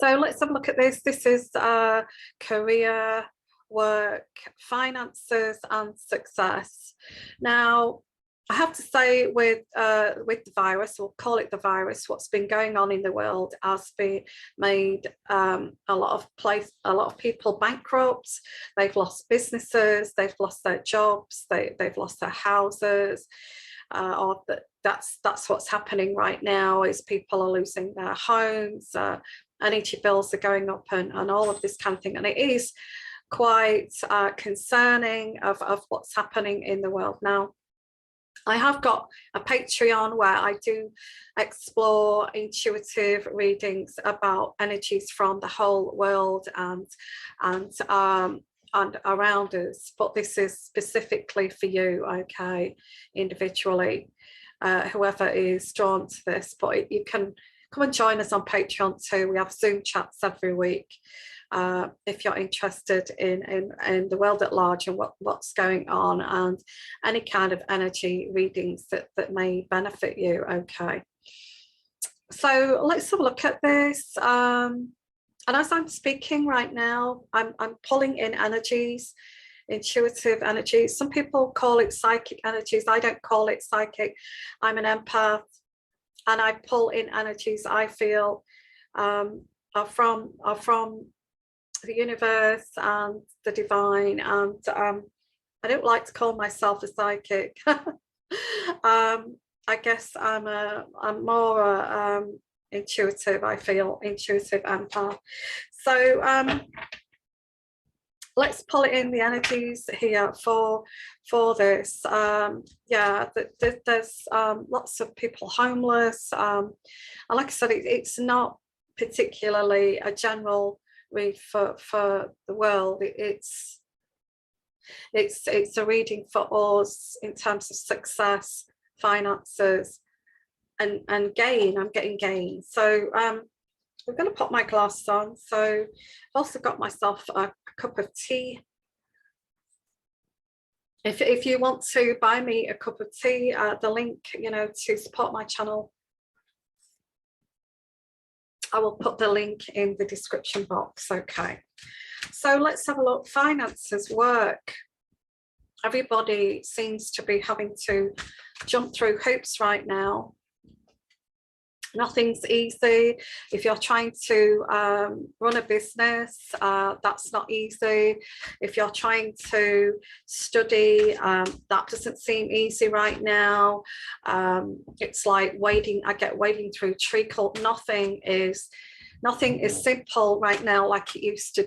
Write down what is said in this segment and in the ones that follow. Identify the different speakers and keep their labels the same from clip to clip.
Speaker 1: So let's have a look at this. This is career, work, finances, and success. Now, I have to say with the virus, we'll call it the virus, what's been going on in the world has been made a lot of people bankrupt. They've lost businesses, they've lost their jobs, they've lost their houses. That's what's happening right now, is people are losing their homes, energy bills are going up, and all of this kind of thing. And it is quite concerning of what's happening in the world now. I have got a Patreon where I do explore intuitive readings about energies from the whole world and around us, but this is specifically for you, okay, individually, whoever is drawn to this. But you can come and join us on Patreon too. We have Zoom chats every week. If you're interested in the world at large and what's going on, and any kind of energy readings that may benefit you, okay. So let's have a look at this. And as I'm speaking right now, I'm pulling in energies, intuitive energies. Some people call it psychic energies. I don't call it psychic. I'm an empath, and I pull in energies I feel are from the universe and the divine. And I don't like to call myself a psychic. I guess I'm more intuitive. I feel intuitive empath. So let's pull it in the energies here for this. Yeah, there's lots of people homeless, and like I said, it's not particularly a general read for the world. It's a reading for us in terms of success, finances, and gain. I'm getting gain. So we're going to put my glasses on. So I've also got myself a cup of tea. If you want to buy me a cup of tea, the link, to support my channel, I will put the link in the description box. Okay, so let's have a look. Finances, work. Everybody seems to be having to jump through hoops right now. Nothing's easy. If you're trying to run a business, that's not easy. If you're trying to study, that doesn't seem easy right now. It's like wading through treacle. Nothing is simple right now like it used to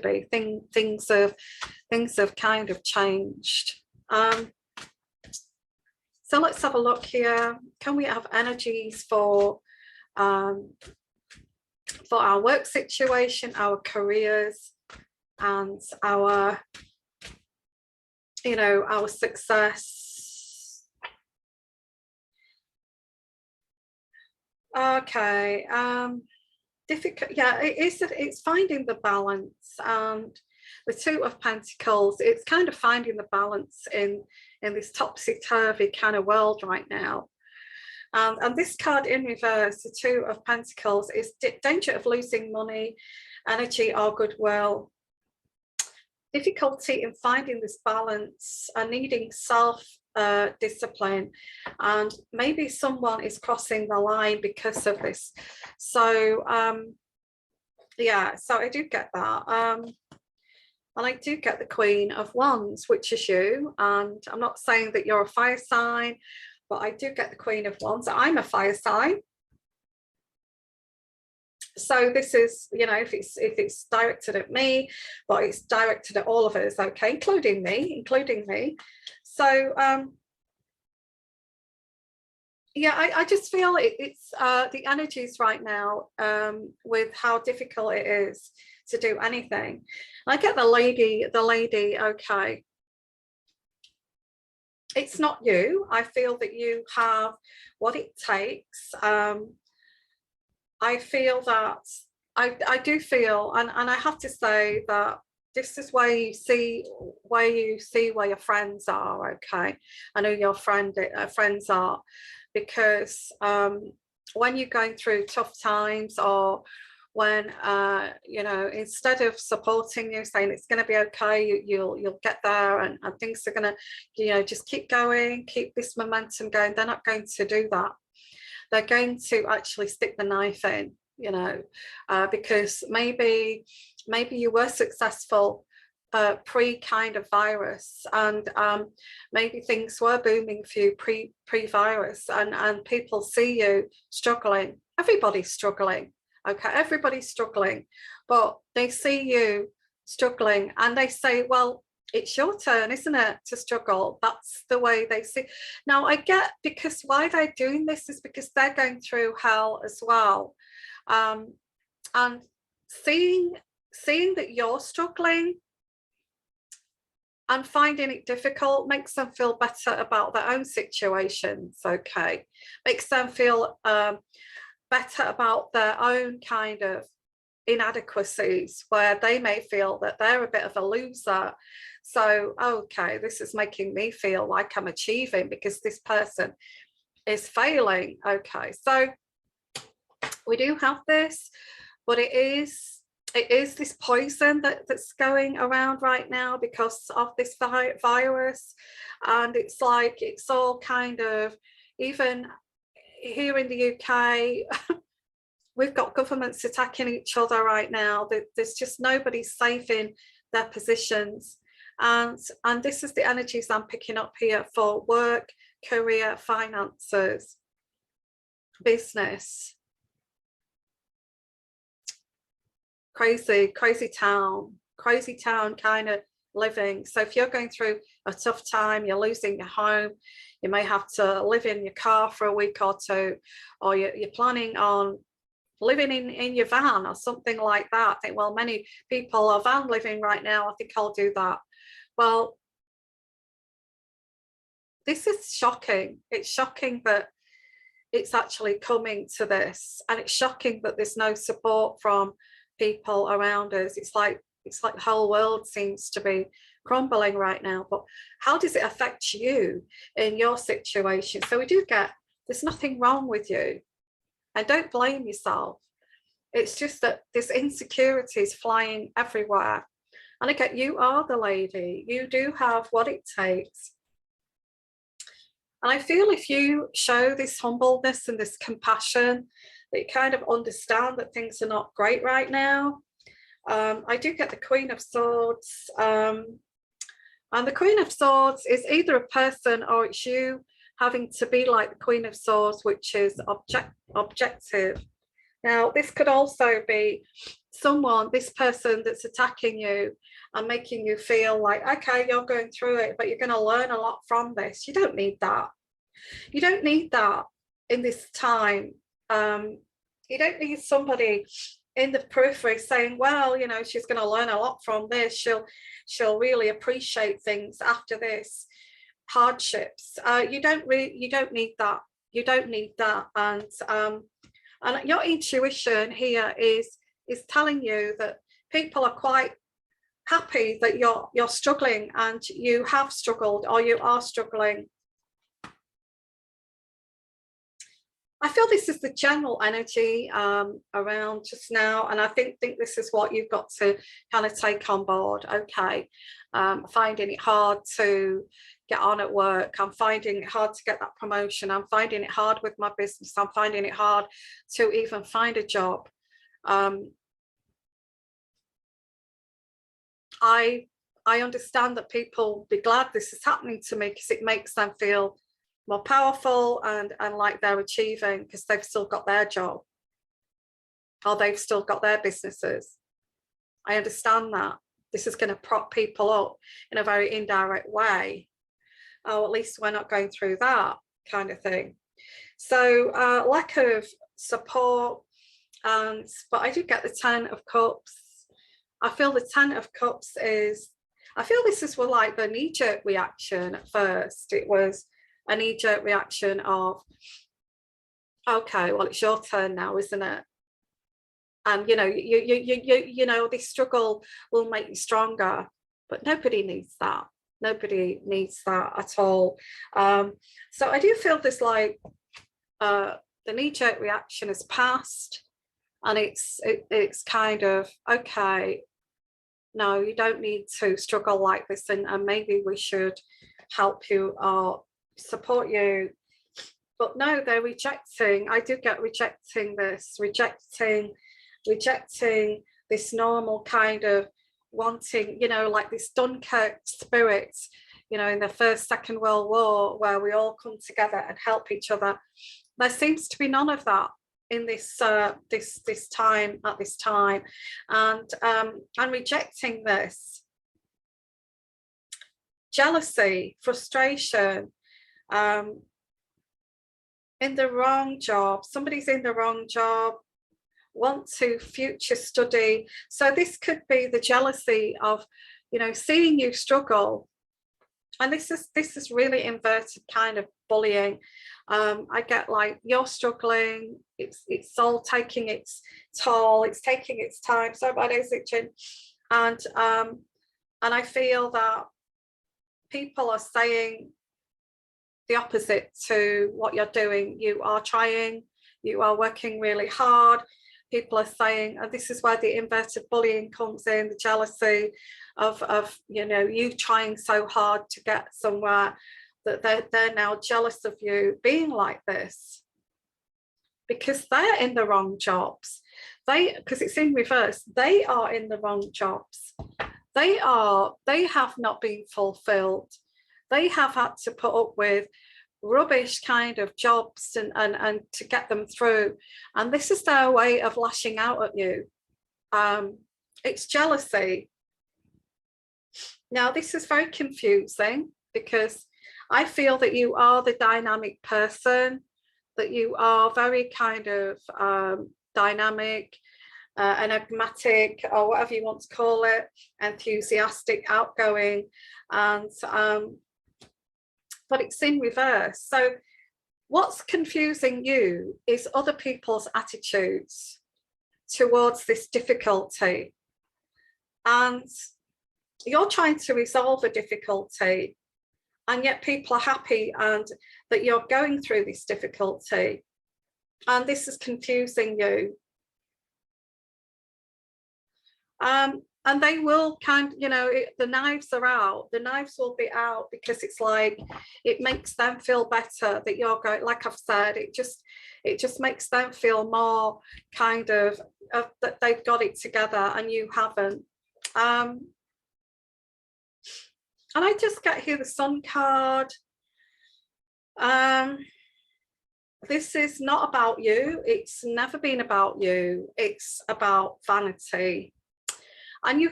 Speaker 1: be. Things have kind of changed. So let's have a look here. Can we have energies for our work situation, our careers, and our success? Okay. Difficult. Yeah, it's finding the balance. And the Two of Pentacles, it's kind of finding the balance in this topsy-turvy kind of world right now. And this card in reverse, the Two of Pentacles, is danger of losing money, energy, or goodwill. Difficulty in finding this balance and needing self-discipline. And maybe someone is crossing the line because of this. So, yeah, so I do get that. And I do get the Queen of Wands, which is you. And I'm not saying that you're a fire sign, but I do get the Queen of Wands. I'm a fire sign. So this is, if it's directed at me, but it's directed at all of us, okay, including me. So yeah, I just feel it's the energies right now, with how difficult it is to do anything. I get the lady, okay. It's not you. I feel that you have what it takes. I feel that I do feel, and I have to say that this is where you see where your friends are, okay. I know your friends are, because when you're going through tough times, or when you know, instead of supporting you, saying it's going to be okay, you'll get there, and things are going to, you know, just keep going, keep this momentum going, they're not going to do that. They're going to actually stick the knife in, you know, because maybe you were successful pre kind of virus, and maybe things were booming for you pre-virus, and people see you struggling. Everybody's struggling, okay, everybody's struggling, but they see you struggling and they say, well, it's your turn, isn't it, to struggle. That's the way they see. Now I get, because why they're doing this is because they're going through hell as well, and seeing that you're struggling and finding it difficult makes them feel better about their own situations, okay, makes them feel better about their own kind of inadequacies, where they may feel that they're a bit of a loser. So, okay, this is making me feel like I'm achieving because this person is failing. Okay, so we do have this, but it is this poison that's going around right now because of this virus. And it's like, it's all kind of, even here in the UK, we've got governments attacking each other right now. There's just nobody safe in their positions. And this is the energies I'm picking up here for work, career, finances, business. Crazy town kind of living. So if you're going through a tough time, you're losing your home, you may have to live in your car for a week or two, or you're planning on living in your van or something like that. I think, well, many people are van living right now, I think I'll do that. Well, this is shocking. It's shocking that it's actually coming to this, and it's shocking that there's no support from people around us. It's like the whole world seems to be crumbling right now. But how does it affect you in your situation? So we do get, there's nothing wrong with you, and don't blame yourself. It's just that this insecurity is flying everywhere. And again, you are the lady. You do have what it takes. And I feel if you show this humbleness and this compassion, that you kind of understand that things are not great right now. I do get the Queen of Swords. And the Queen of Swords is either a person or it's you having to be like the Queen of Swords, which is objective. Now, this could also be someone, this person that's attacking you and making you feel like, okay, you're going through it, but you're going to learn a lot from this. You don't need that. You don't need that in this time. You don't need somebody in the periphery saying, well, you know, she's going to learn a lot from this. She'll really appreciate things after this hardships. You don't need that. You don't need that. And your intuition here is telling you that people are quite happy that you're struggling, and you have struggled, or you are struggling. I feel this is the general energy around just now, and I think this is what you've got to kind of take on board. Okay, finding it hard to get on at work. I'm finding it hard to get that promotion. I'm finding it hard with my business. I'm finding it hard to even find a job. I understand that people will be glad this is happening to me because it makes them feel more powerful and like they're achieving because they've still got their job or they've still got their businesses. I understand that. This is going to prop people up in a very indirect way. Oh, at least we're not going through that kind of thing. So lack of support, but I do get the 10 of Cups. I feel the 10 of Cups is, I feel this is like the knee-jerk reaction at first. It was a knee-jerk reaction of, okay, well, it's your turn now, isn't it? And you know, you know, this struggle will make you stronger, but nobody needs that. Nobody needs that at all. So I do feel this like the knee-jerk reaction has passed. And it's kind of, okay, no, you don't need to struggle like this, and maybe we should help you or support you. But no, they're rejecting. I do get rejecting this normal kind of wanting, you know, like this Dunkirk spirit, you know, in the First, Second World War, where we all come together and help each other. There seems to be none of that in this time, at this time, and I'm rejecting this. Jealousy, frustration, in the wrong job, somebody's in the wrong job, want to future study. So this could be the jealousy of, you know, seeing you struggle. And this is really inverted kind of bullying. I get like, you're struggling, it's all taking its toll, it's taking its time, so my nose itching. And I feel that people are saying the opposite to what you're doing. You are trying, you are working really hard. People are saying, and this is where the inverted bullying comes in, the jealousy of you know, you trying so hard to get somewhere, that they're now jealous of you being like this, because they're in the wrong jobs. Because it's in reverse, they are in the wrong jobs. They have not been fulfilled. They have had to put up with rubbish kind of jobs and to get them through, and this is their way of lashing out at you. It's jealousy. Now this is very confusing, because I feel that you are the dynamic person, that you are very kind of dynamic, enigmatic, or whatever you want to call it, enthusiastic, outgoing, and but it's in reverse. So what's confusing you is other people's attitudes towards this difficulty, and you're trying to resolve a difficulty, and yet people are happy and that you're going through this difficulty, and this is confusing you. And they will kind of, you know, the knives are out, the knives will be out, because it's like, it makes them feel better that you're going, like I've said, it just makes them feel more kind of that they've got it together and you haven't. And I just get here the Sun card. This is not about you. It's never been about you. It's about vanity. And you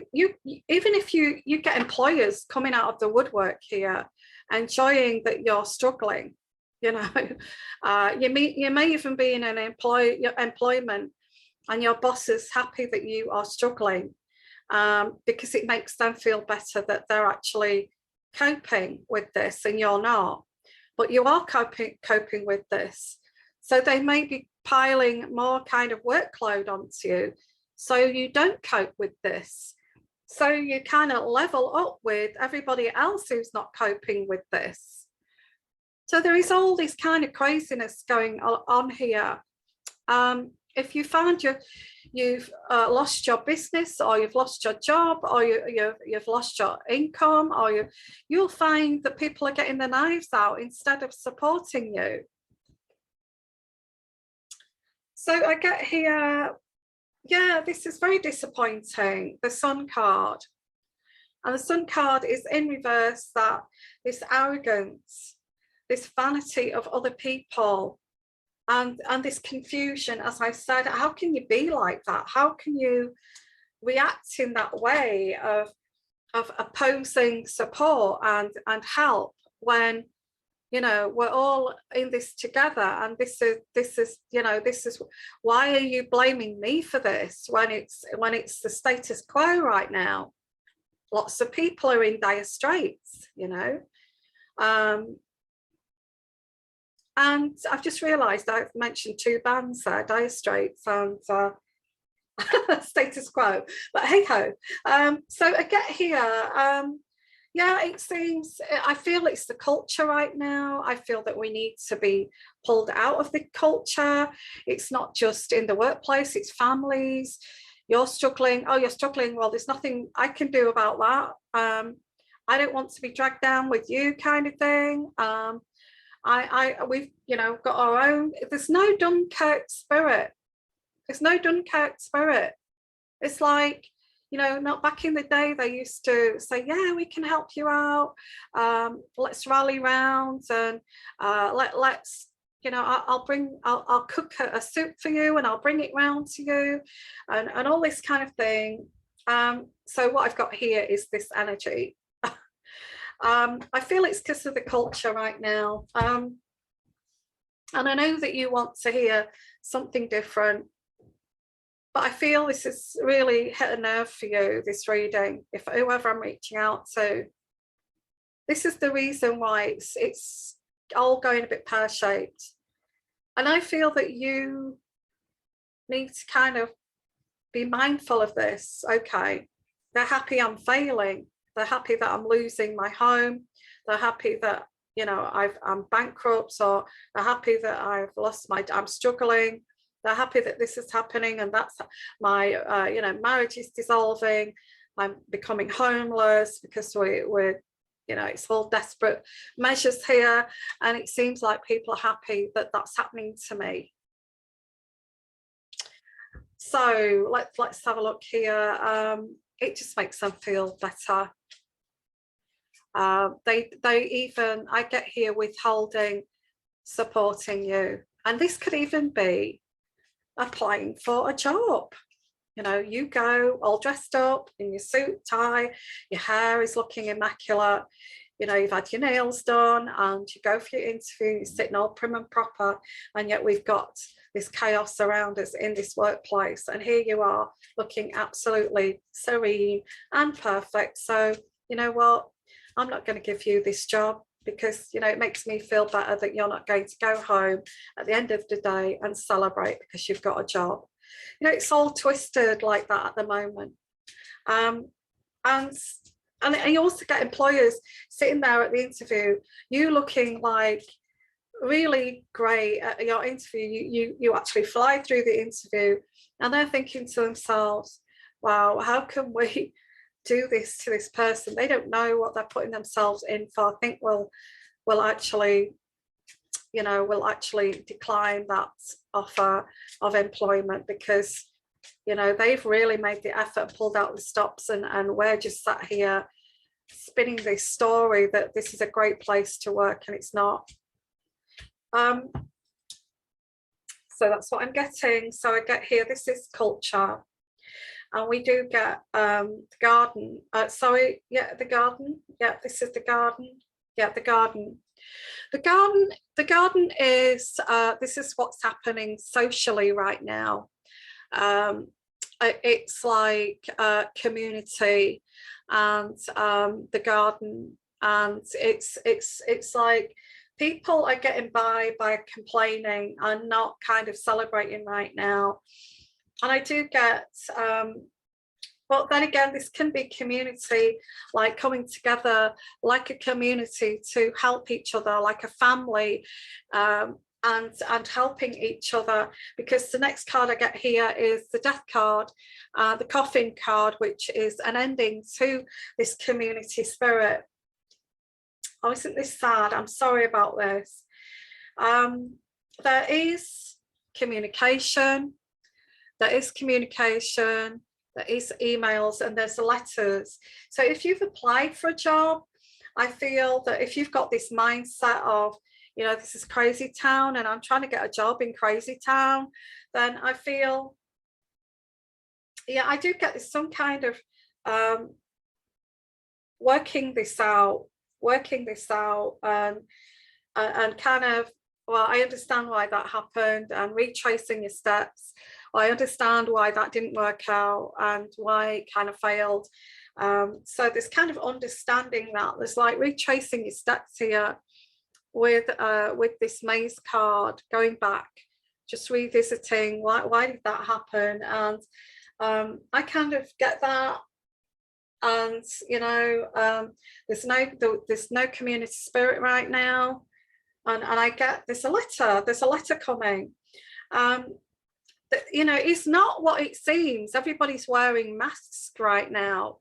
Speaker 1: even if you get employers coming out of the woodwork here, enjoying that you're struggling, you know, you may even be in an employment and your boss is happy that you are struggling, because it makes them feel better that they're actually coping with this and you're not, but you are coping with this. So they may be piling more kind of workload onto you, so you don't cope with this. So you kind of level up with everybody else who's not coping with this. So there is all this kind of craziness going on here. If you find you've lost your business, or you've lost your job, or you've lost your income, or you'll find that people are getting the knives out instead of supporting you. So I get here, yeah, this is very disappointing, the Sun card. And the Sun card is in reverse, that this arrogance, this vanity of other people, and this confusion. As I said, how can you be like that? How can you react in that way of opposing support and help, when, you know, we're all in this together? And this is you know, this is, why are you blaming me for this when it's the status quo right now? Lots of people are in dire straits, you know. And I've just realized I've mentioned two bands there, Dire Straits and Status Quo, but hey ho. So I get here, Yeah, it seems, I feel it's the culture right now. I feel that we need to be pulled out of the culture. It's not just in the workplace, it's families. You're struggling. Oh, you're struggling. Well, there's nothing I can do about that. I don't want to be dragged down with you, kind of thing. We've, you know, got our own. There's no Dunkirk spirit. There's no Dunkirk spirit. It's like, you know, not back in the day, they used to say, yeah, we can help you out. Let's rally round and let's, you know, I'll cook a soup for you and I'll bring it round to you and all this kind of thing. So what I've got here is this energy. I feel it's because of the culture right now. And I know that you want to hear something different. But I feel this is really hit a nerve for you, this reading, if whoever I'm reaching out to. This is the reason why it's all going a bit pear-shaped. And I feel that you need to kind of be mindful of this. Okay, they're happy I'm failing. They're happy that I'm losing my home. They're happy that, you know, I'm bankrupt, or they're happy that I've lost I'm struggling. They're happy that this is happening and that's my, you know, marriage is dissolving. I'm becoming homeless because we're, you know, it's all desperate measures here. And it seems like people are happy that that's happening to me. So let's have a look here. It just makes them feel better. They even, I get here withholding, supporting you. And this could even be applying for a job. You know, you go all dressed up in your suit, tie, your hair is looking immaculate, you know, you've had your nails done and you go for your interview, you're sitting all prim and proper, and yet we've got this chaos around us in this workplace, and here you are looking absolutely serene and perfect. So you know what, I'm not going to give you this job, because, you know, it makes me feel better that you're not going to go home at the end of the day and celebrate because you've got a job. You know, it's all twisted like that at the moment. And you also get employers sitting there at the interview, you looking like really great at your interview. You actually fly through the interview and they're thinking to themselves, wow, how can we do this to this person? They don't know what they're putting themselves in for. I think we'll actually, you know, we'll actually decline that offer of employment, because, you know, they've really made the effort, pulled out the stops, and we're just sat here spinning this story that this is a great place to work, and it's not. So that's what I'm getting. So I get here, this is culture. And we do get the garden. Sorry, yeah, the garden. Yeah, this is the garden. Yeah, the garden. The garden is, this is what's happening socially right now. It's like community and the garden, and it's like people are getting by complaining and not kind of celebrating right now. And I do get, well, then again, this can be community, like coming together like a community to help each other, like a family, and helping each other. Because the next card I get here is the death card, the coffin card, which is an ending to this community spirit. Oh, isn't this sad? I'm sorry about this. There is communication. There is communication, there is emails, and there's letters. So if you've applied for a job, I feel that if you've got this mindset of, you know, this is crazy town and I'm trying to get a job in crazy town, then I feel, yeah, I do get this some kind of working this out and kind of, well, I understand why that happened, and retracing your steps. I understand why that didn't work out and why it kind of failed. So there's kind of understanding that. There's like retracing your steps here with this maze card, going back, just revisiting why did that happen. And I kind of get that And you know, there's no community spirit right now, and I get there's a letter coming. You know, it's not what it seems. Everybody's wearing masks right now.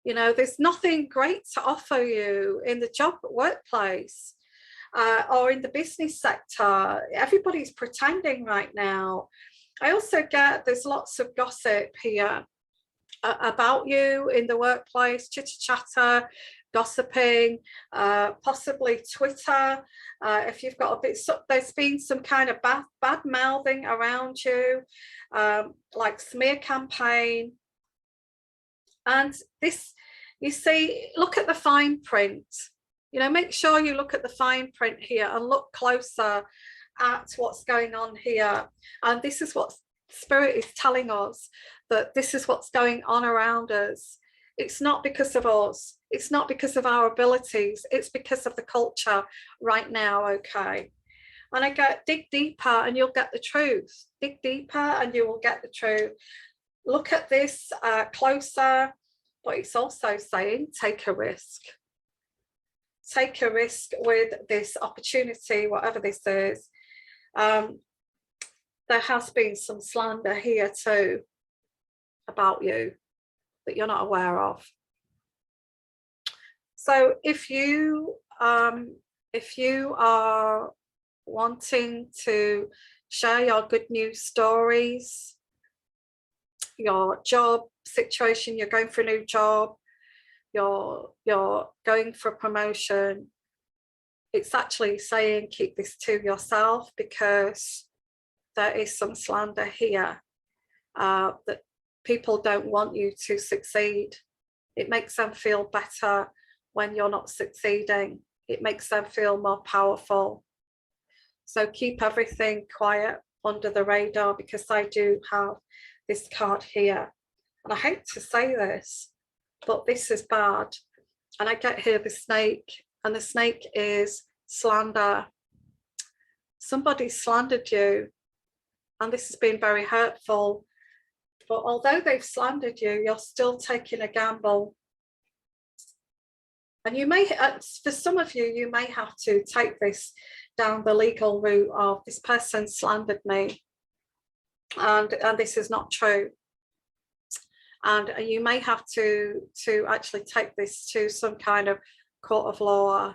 Speaker 1: You know, there's nothing great to offer you in the job workplace, or in the business sector. Everybody's pretending right now. I also get there's lots of gossip here about you in the workplace, chitter chatter, gossiping, possibly Twitter. If you've got a bit, there's been some kind of bad mouthing around you, like smear campaign. And this, you see, look at the fine print. You know, make sure you look at the fine print here and look closer at what's going on here. And this is what Spirit is telling us, that this is what's going on around us. It's not because of us. It's not because of our abilities. It's because of the culture right now, okay? And I go, dig deeper and you'll get the truth. Dig deeper and you will get the truth. Look at this closer, but it's also saying take a risk. Take a risk with this opportunity, whatever this is. There has been some slander here too about you that you're not aware of. So if you are wanting to share your good news stories, your job situation, you're going for a new job, you're going for a promotion, it's actually saying keep this to yourself, because there is some slander here that people don't want you to succeed. It makes them feel better when you're not succeeding. It makes them feel more powerful. So keep everything quiet under the radar, because I do have this card here. And I hate to say this, but this is bad. And I get here the snake, and the snake is slander. Somebody slandered you, and this has been very hurtful. But although they've slandered you, you're still taking a gamble. And you may, for some of you, you may have to take this down the legal route of this person slandered me, and this is not true. And you may have to actually take this to some kind of court of law.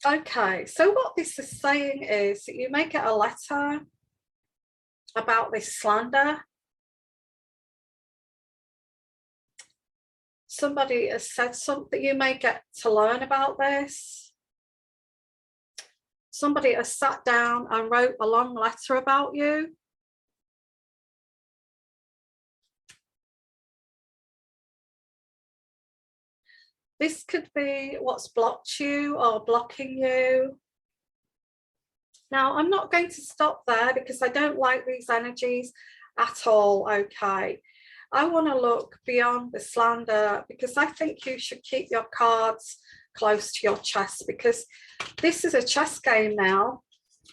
Speaker 1: Okay, so what this is saying is that you may get a letter about this slander. Somebody has said something, you may get to learn about this. Somebody has sat down and wrote a long letter about you. This could be what's blocked you or blocking you. Now, I'm not going to stop there because I don't like these energies at all, okay? I want to look beyond the slander, because I think you should keep your cards close to your chest, because this is a chess game now.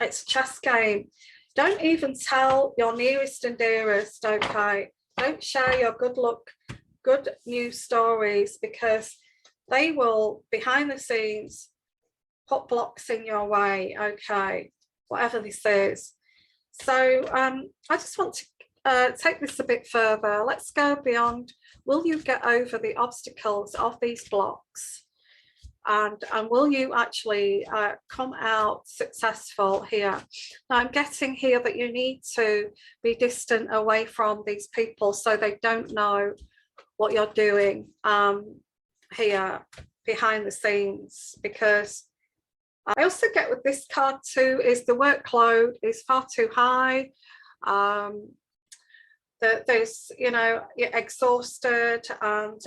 Speaker 1: It's a chess game. Don't even tell your nearest and dearest, okay? Don't share your good news stories, because they will, behind the scenes, put blocks in your way, okay? Whatever this is. So I just want to take this a bit further. Let's go beyond. Will you get over the obstacles of these blocks? And will you actually come out successful here? Now, I'm getting here that you need to be distant away from these people so they don't know what you're doing here behind the scenes, because I also get with this card too is the workload is far too high. There's, you know, you're exhausted and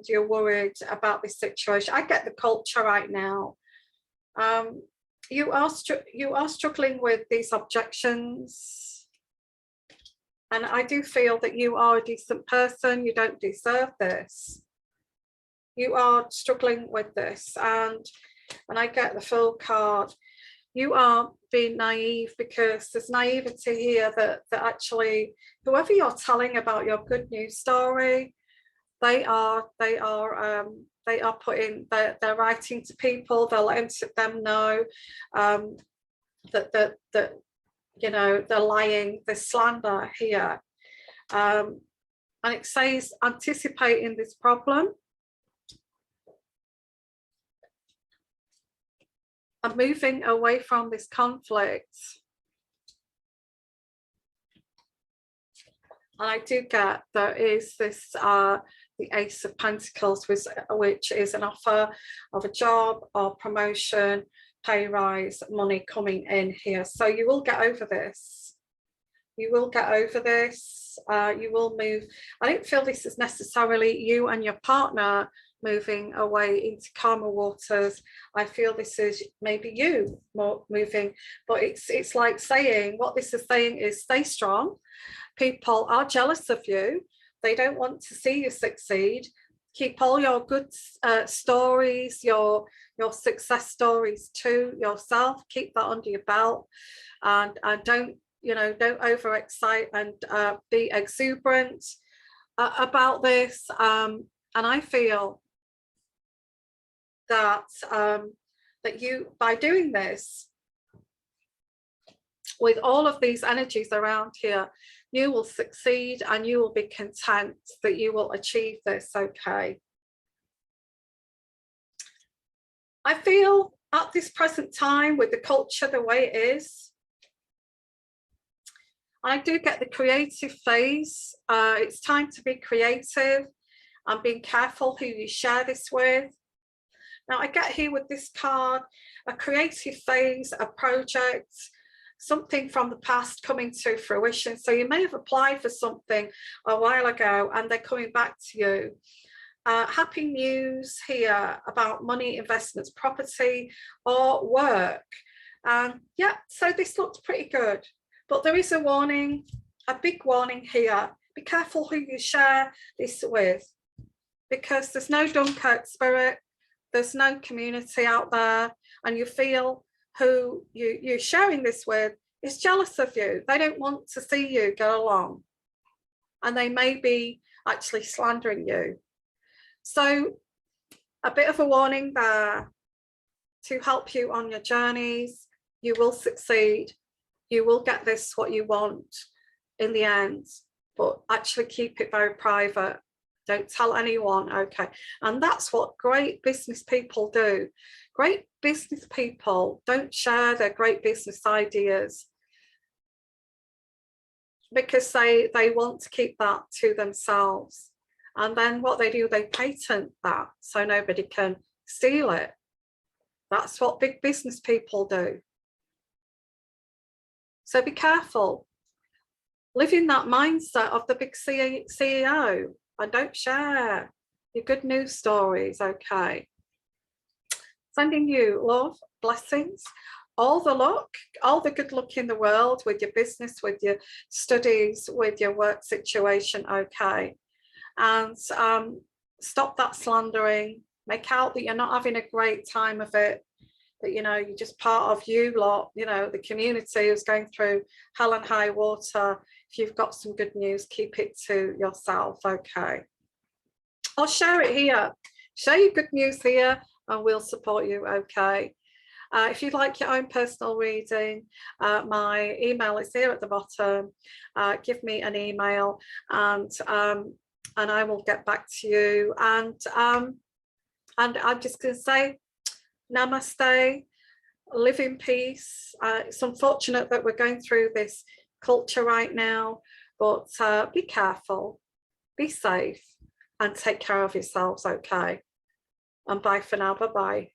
Speaker 1: you're worried about this situation. I get the culture right now. You are struggling with these objections, and I do feel that you are a decent person. You don't deserve this. You are struggling with this, and I get the Fool card. you are being naive, because there's naivety here that actually whoever you're telling about your good news story, they are putting, they're writing to people, they're letting them know that you know, they're lying, there's slander here. And it says anticipating this problem and moving away from this conflict. And I do get there is this the Ace of Pentacles, which is an offer of a job or promotion, pay rise, money coming in here. So you will get over this. You will get over this. You will move. I don't feel this is necessarily you and your partner moving away into calmer waters. I feel this is maybe you moving, but it's like saying, what this is saying is stay strong. People are jealous of you. They don't want to see you succeed. Keep all your good stories, your success stories to yourself. Keep that under your belt, and don't, you know, don't overexcite and be exuberant about this. And I feel that that you, by doing this, with all of these energies around here, you will succeed and you will be content that you will achieve this. Okay. I feel at this present time, with the culture the way it is, I do get the creative phase. It's time to be creative and being careful who you share this with. Now I get here with this card, a creative phase, a project, something from the past coming to fruition. So you may have applied for something a while ago and they're coming back to you. Happy news here about money, investments, property, or work. Yeah, so this looks pretty good. But there is a warning, a big warning here. Be careful who you share this with, because there's no Dunkirk spirit, there's no community out there, and you feel who you're sharing this with is jealous of you. They don't want to see you get along, and they may be actually slandering you. So a bit of a warning there to help you on your journeys. You will succeed. You will get this, what you want in the end, but actually keep it very private. Don't tell anyone, okay? And that's what great business people do. Great business people don't share their great business ideas because they want to keep that to themselves. And then what they do, they patent that so nobody can steal it. That's what big business people do. So be careful. Live in that mindset of the big CEO and don't share your good news stories, okay? Sending you love, blessings, all the luck, all the good luck in the world with your business, with your studies, with your work situation, okay? And stop that slandering. Make out that you're not having a great time of it, that, you know, you're just part of you lot, you know, the community who's going through hell and high water. If you've got some good news, keep it to yourself, okay? I'll share it here. Share your good news here and we'll support you, okay? If you'd like your own personal reading, my email is here at the bottom. Give me an email and I will get back to you. And I'm just going to say, namaste, live in peace. It's unfortunate that we're going through this culture right now, but be careful, be safe, and take care of yourselves, okay? And bye for now, bye-bye.